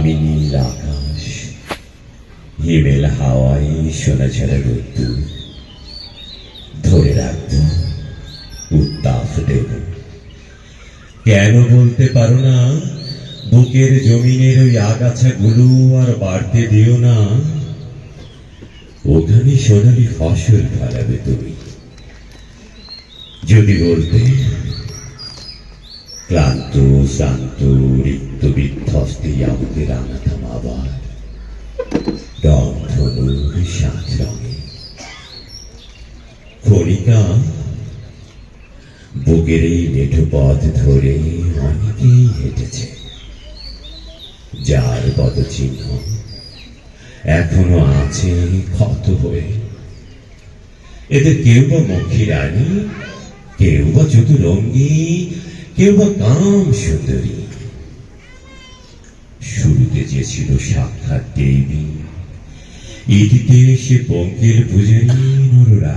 আমি নীল আকাশ, হিমেল হাওয়ায় সোনা ছাড়া রোদ্দুর, ধরে রাখবো, উত্তাপ দেব। কেন বলতে পারো না, বুকের জমিনের ওই আগাছাগুলো আর বাড়তে দিও না, ওখানে সোনালি ফসল ফলাবে তুমি। যদি বলতে, ক্লান্ত শান্ত রিক্ত বিধ্বস্তে আমাদের আনাতাম আবার রংধনুর সাত রঙে। ক্ষণিকা বুকের এই মেঠো পথ ধরে অনেকেই হেঁটেছে, যার পদচিহ্ন এখনো আছে ক্ষত হয়ে। এদের কেউ বা মক্ষী রানী, কেউ বা চতুরঙ্গী, কেউ বা কাম সুন্দরী। শুরুতে যে ছিল সাক্ষাৎ দেবী, ইতিতে সে পঙ্কিল পূজারী নররা।